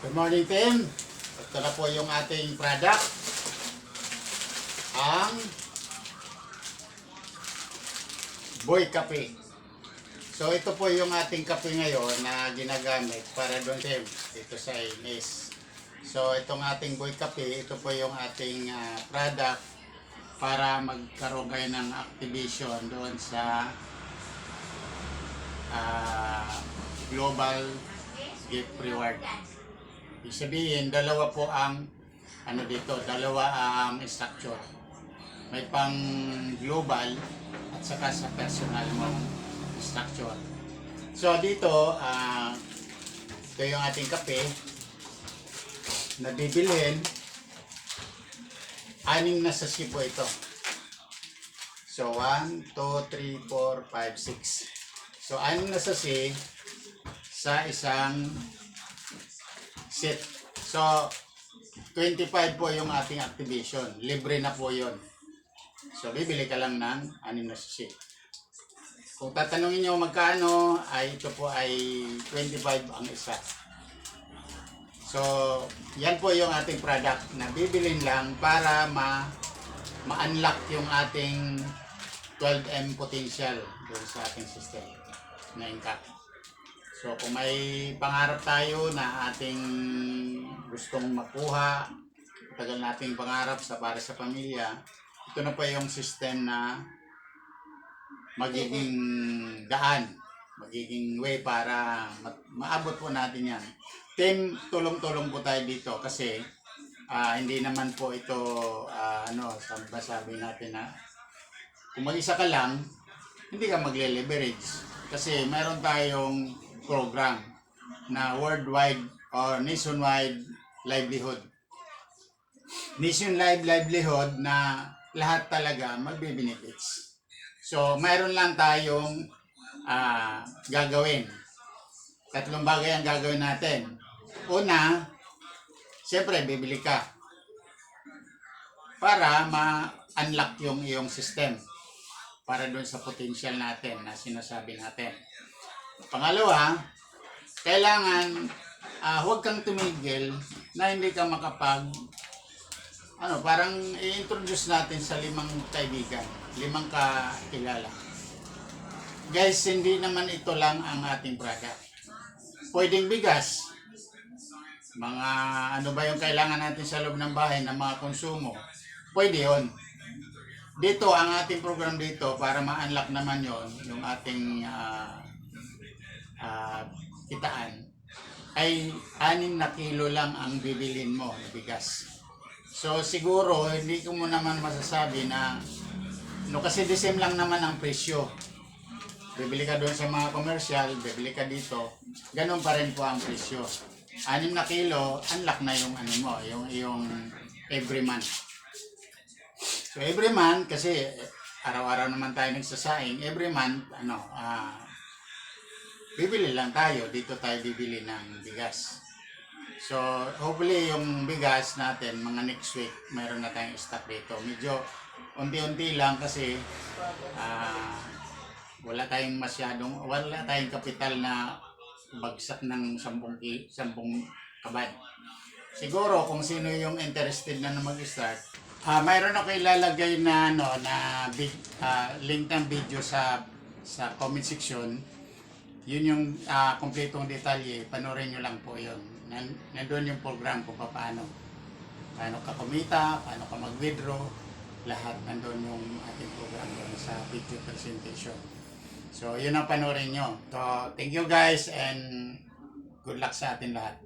Good morning, team. Ito na po yung ating product. Ang Boy Kape. So ito po yung ating kape ngayon na ginagamit para doon, team, dito sa Ines. So itong ating Boy Kape, ito po yung ating product para magkaroon kayo ng activation doon sa global gift reward. Ibig sabihin, dalawa po ang dalawa ang structure. May pang global at saka sa personal mong structure. So dito, ito yung ating kape na bibilhin. 6 na sachet po ito. So 1, 2, 3, 4, 5, 6. So 6 na sachet sa isang set. So 25 po yung ating activation. Libre na po yun. So bibili ka lang ng 6 na sachet. Kung tatanungin nyo magkano, ay ito po ay 25 ang isa. So yan po yung ating product na bibilin lang para ma-unlock yung ating 12M potential doon sa ating system na income. So kung may pangarap tayo na ating gustong makuha, tagal nating pangarap para sa pamilya, ito na po yung system na magiging daan, magiging way para maabot po natin yan. Team, tulong-tulong po tayo dito kasi hindi naman po ito sabi natin na kung mag-isa ka lang, hindi ka magle-leverage kasi mayroon tayong program na worldwide or nationwide livelihood. Nationwide livelihood na lahat talaga magbe-benefits. So, mayroon lang tayong gagawin. 3 bagay ang gagawin natin. Una, siyempre, bibili ka para ma-unlock yung iyong system para doon sa potential natin na sinasabi natin. Pangalawa, kailangan huwag kang tumigil na hindi ka makapag parang i-introduce natin sa 5 kaibigan, 5 kakilala. Guys, hindi naman ito lang ang ating product. Pwedeng bigas, mga ba yung kailangan natin sa loob ng bahay na mga konsumo, pwede yun. Dito, ang ating program dito, para ma-unlock naman yon yung ating kitaan, ay 6 na kilo lang ang bibilin mo na bigas. So siguro, hindi ko mo naman masasabi na, kasi the same lang naman ang presyo. Bibili ka doon sa mga commercial, bibili ka dito, ganun pa rin po ang presyo. 6 na kilo, unlock na yung yung every month. So every month, kasi araw-araw naman tayo nagsasaing, every month, bibili lang tayo, dito tayo bibili ng bigas. So hopefully yung bigas natin, mga next week, mayroon na tayong stock dito. Medyo unti-unti lang kasi wala tayong kapital na bagsak ng 10 kabad. Siguro kung sino yung interested na mag-start, mayroon ako ilalagay na link ng video sa comment section. Yun yung kompletong detalye, panoorin nyo lang po yun. Nandun yung program kung paano ka kumita, paano ka mag-withdraw, lahat nandun yung ating program doon sa video presentation. So yun ang panoorin nyo. So thank you guys and good luck sa atin lahat.